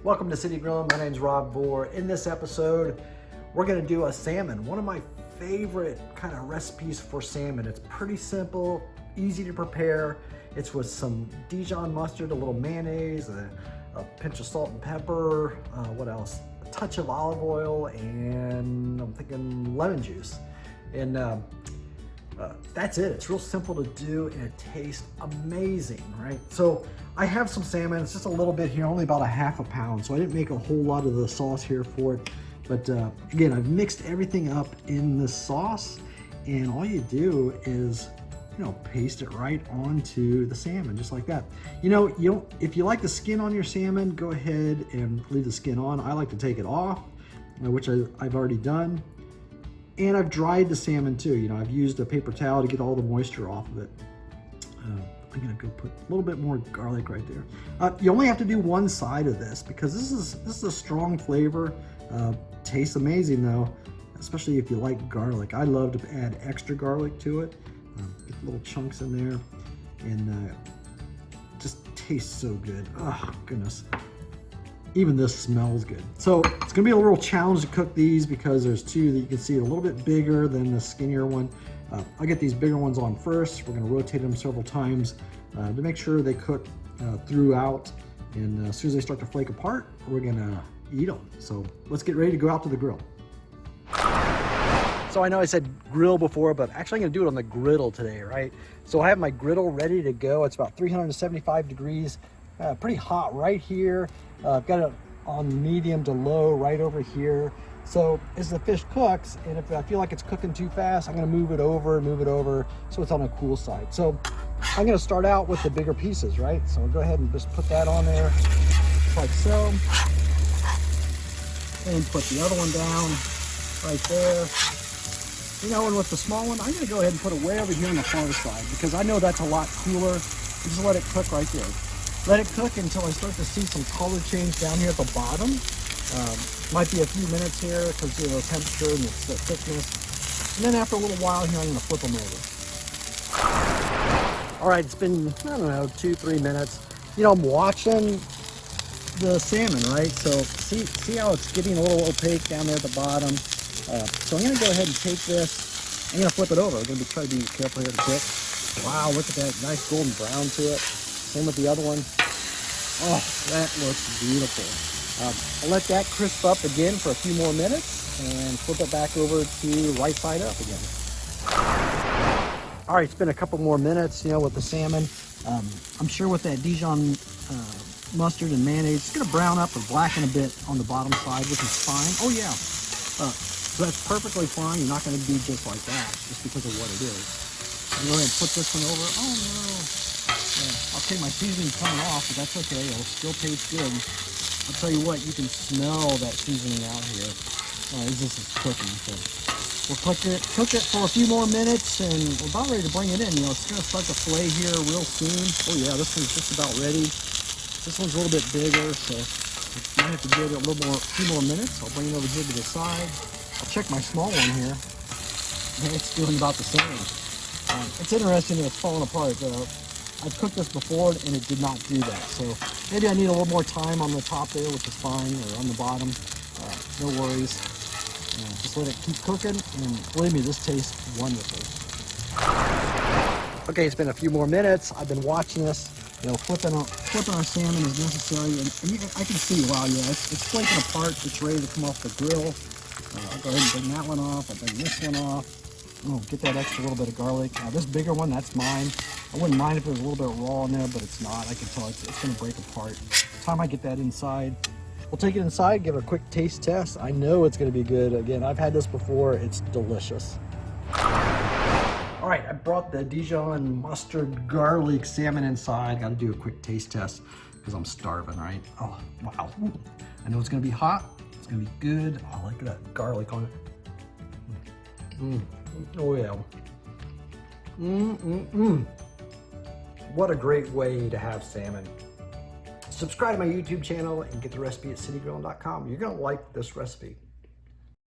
Welcome to City Grilling. My name's Rob Bohr. In this episode, we're gonna do a salmon. One of my favorite kind of recipes for salmon. It's pretty simple, easy to prepare. It's with some Dijon mustard, a little mayonnaise, a pinch of salt and pepper. What else? A touch of olive oil, and I'm thinking lemon juice. And that's it. It's real simple to do and it tastes amazing, right? So I have some salmon. It's just a little bit here, only about a half a pound. So I didn't make a whole lot of the sauce here for it. But again, I've mixed everything up in the sauce, and all you do is, paste it right onto the salmon, just like that. If you like the skin on your salmon, go ahead and leave the skin on. I like to take it off, which I've already done. And I've dried the salmon too. I've used a paper towel to get all the moisture off of it. I'm gonna go put a little bit more garlic right there. You only have to do one side of this because this is a strong flavor. Tastes amazing though, especially if you like garlic. I love to add extra garlic to it. Get little chunks in there, and just tastes so good. Oh goodness. Even this smells good. So it's gonna be a little challenge to cook these because there's two that you can see a little bit bigger than the skinnier one. I'll get these bigger ones on first. We're gonna rotate them several times to make sure they cook throughout. And as soon as they start to flake apart, we're gonna eat them. So let's get ready to go out to the grill. So I know I said grill before, but actually I'm gonna do it on the griddle today, right? So I have my griddle ready to go. It's about 375 degrees. Pretty hot right here. I've got it on medium to low right over here. So as the fish cooks, and if I feel like it's cooking too fast, I'm gonna move it over so it's on the cool side. So I'm gonna start out with the bigger pieces, right? So I'll go ahead and just put that on there, just like so. And put the other one down right there. And with the small one, I'm gonna go ahead and put it way over here on the far side because I know that's a lot cooler. Just let it cook right there. Let it cook until I start to see some color change down here at the bottom. Might be a few minutes here because of the temperature and the thickness. And then after a little while here, I'm gonna flip them over. All right, it's been, 2-3 minutes. I'm watching the salmon, right? So see how it's getting a little opaque down there at the bottom. So I'm gonna go ahead and take this. I'm gonna flip it over. I'm gonna try to be careful here to cook. Wow, look at that nice golden brown to it. Same with the other one. Oh, that looks beautiful. I'll let that crisp up again for a few more minutes and flip it back over to right side up again. All right, it's been a couple more minutes, with the salmon. I'm sure with that Dijon mustard and mayonnaise, it's gonna brown up or blacken a bit on the bottom side, which is fine. Oh yeah, so that's perfectly fine. You're not gonna be just like that, just because of what it is. I'm going to put this one over. Oh no. Okay, my seasoning's coming off, but that's okay. It'll still taste good. I'll tell you what, you can smell that seasoning out here. This is cooking. So we'll cook it for a few more minutes, and we're about ready to bring it in. It's going to start to flay here real soon. Oh yeah, this one's just about ready. This one's a little bit bigger, so I might have to give it a few more minutes. I'll bring it over here to the side. I'll check my small one here. And it's doing about the same. It's interesting that it's falling apart. I've cooked this before and it did not do that. So maybe I need a little more time on the top there, which is fine, or on the bottom. No worries. Just let it keep cooking, and believe me, this tastes wonderful. Okay, it's been a few more minutes. I've been watching this. Flipping our salmon is necessary, and I can see, wow, yeah, it's flaking apart. It's ready to come off the grill. I'll go ahead and bring that one off. I'll bring this one off. Oh, get that extra little bit of garlic. Now this bigger one, that's mine. I wouldn't mind if it was a little bit raw in there, but it's not. I can tell it's going to break apart. By the time I get that inside, we'll take it inside, give it a quick taste test. I know it's going to be good. Again, I've had this before. It's delicious. All right, I brought the Dijon mustard garlic salmon inside. Got to do a quick taste test because I'm starving, right? Oh, wow. I know it's going to be hot. It's going to be good. Oh, look at that garlic on it. Oh yeah. What a great way to have salmon. Subscribe to my YouTube channel and get the recipe at citygrilling.com. You're gonna like this recipe.